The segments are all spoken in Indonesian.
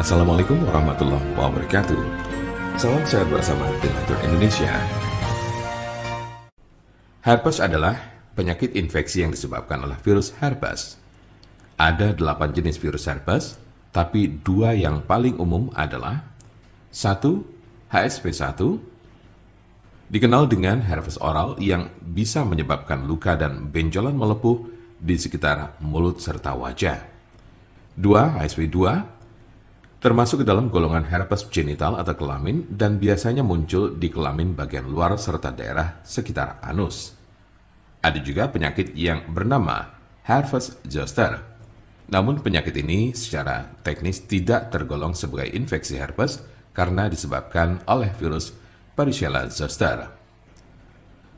Assalamualaikum warahmatullahi wabarakatuh. Salam sehat bersama Donatur Indonesia. Herpes adalah penyakit infeksi yang disebabkan oleh virus herpes. Ada 8 jenis virus herpes, tapi 2 yang paling umum adalah 1. HSV1, dikenal dengan herpes oral yang bisa menyebabkan luka dan benjolan melepuh di sekitar mulut serta wajah. 2. HSV2, termasuk ke dalam golongan herpes genital atau kelamin dan biasanya muncul di kelamin bagian luar serta daerah sekitar anus. Ada juga penyakit yang bernama herpes zoster. Namun penyakit ini secara teknis tidak tergolong sebagai infeksi herpes karena disebabkan oleh virus Varicella zoster.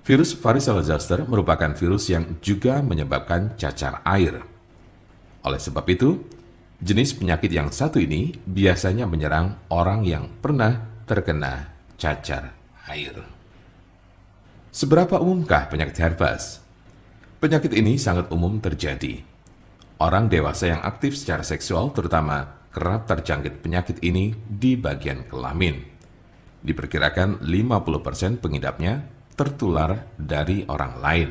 Virus Varicella zoster merupakan virus yang juga menyebabkan cacar air. Oleh sebab itu, jenis penyakit yang satu ini biasanya menyerang orang yang pernah terkena cacar air. Seberapa umumkah penyakit herpes? Penyakit ini sangat umum terjadi. Orang dewasa yang aktif secara seksual terutama kerap terjangkit penyakit ini di bagian kelamin. Diperkirakan 50% pengidapnya tertular dari orang lain.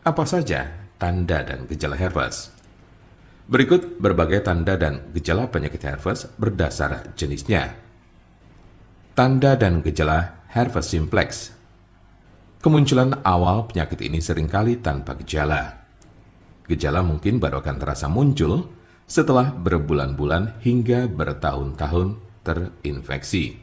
Apa saja tanda dan gejala herpes? Berikut berbagai tanda dan gejala penyakit herpes berdasar jenisnya. Tanda dan gejala herpes simplex. Kemunculan awal penyakit ini seringkali tanpa gejala. Gejala mungkin baru akan terasa muncul setelah berbulan-bulan hingga bertahun-tahun terinfeksi.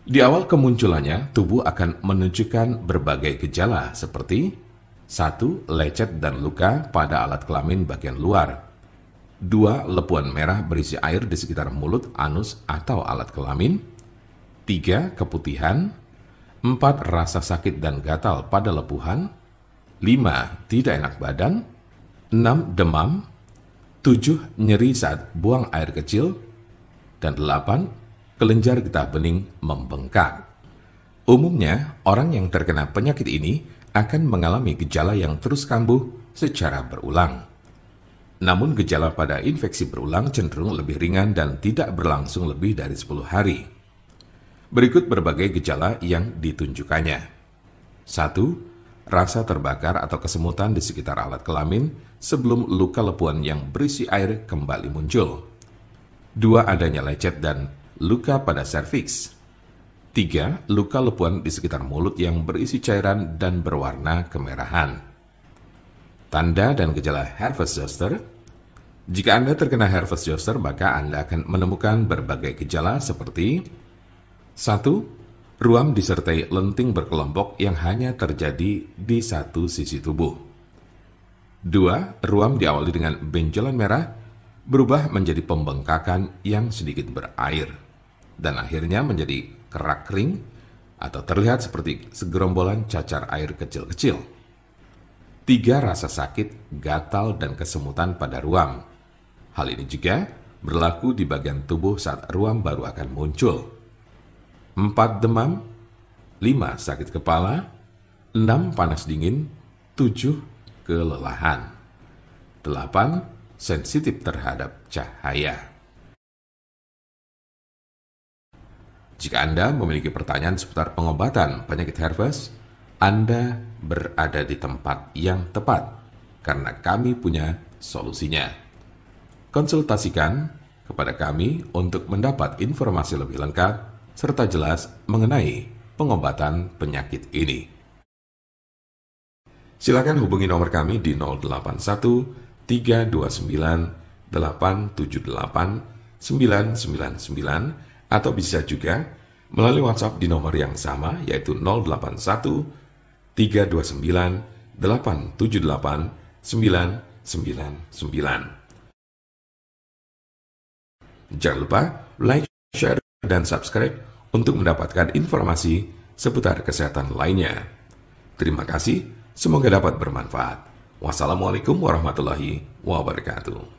Di awal kemunculannya, tubuh akan menunjukkan berbagai gejala seperti 1. Lecet dan luka pada alat kelamin bagian luar. 2. Lepuan merah berisi air di sekitar mulut, anus, atau alat kelamin. 3. Keputihan. 4. Rasa sakit dan gatal pada lepuhan. 5. Tidak enak badan. 6. Demam. 7. Nyeri saat buang air kecil. Dan 8. Kelenjar getah bening membengkak. Umumnya, orang yang terkena penyakit ini akan mengalami gejala yang terus kambuh secara berulang. Namun gejala pada infeksi berulang cenderung lebih ringan dan tidak berlangsung lebih dari 10 hari. Berikut berbagai gejala yang ditunjukkannya. 1. Rasa terbakar atau kesemutan di sekitar alat kelamin sebelum luka lepuan yang berisi air kembali muncul. 2. Adanya lecet dan luka pada serviks. 3. Luka lepuan di sekitar mulut yang berisi cairan dan berwarna kemerahan. Tanda dan gejala herpes zoster. Jika Anda terkena herpes zoster, maka Anda akan menemukan berbagai gejala seperti 1. Ruam disertai lenting berkelompok yang hanya terjadi di satu sisi tubuh. 2. Ruam diawali dengan benjolan merah berubah menjadi pembengkakan yang sedikit berair dan akhirnya menjadi kerak kering atau terlihat seperti segerombolan cacar air kecil-kecil. 3. Rasa sakit, gatal, dan kesemutan pada ruam. Hal ini juga berlaku di bagian tubuh saat ruam baru akan muncul. 4. Demam. 5. Sakit kepala. 6. Panas dingin. 7. Kelelahan. 8. Sensitif terhadap cahaya. Jika Anda memiliki pertanyaan seputar pengobatan penyakit herpes, Anda berada di tempat yang tepat karena kami punya solusinya. Konsultasikan kepada kami untuk mendapat informasi lebih lengkap serta jelas mengenai pengobatan penyakit ini. Silakan hubungi nomor kami di 081 329 878 999 atau bisa juga melalui WhatsApp di nomor yang sama yaitu 081 329 878 999. Jangan lupa like, share, dan subscribe untuk mendapatkan informasi seputar kesehatan lainnya. Terima kasih, semoga dapat bermanfaat. Wassalamualaikum warahmatullahi wabarakatuh.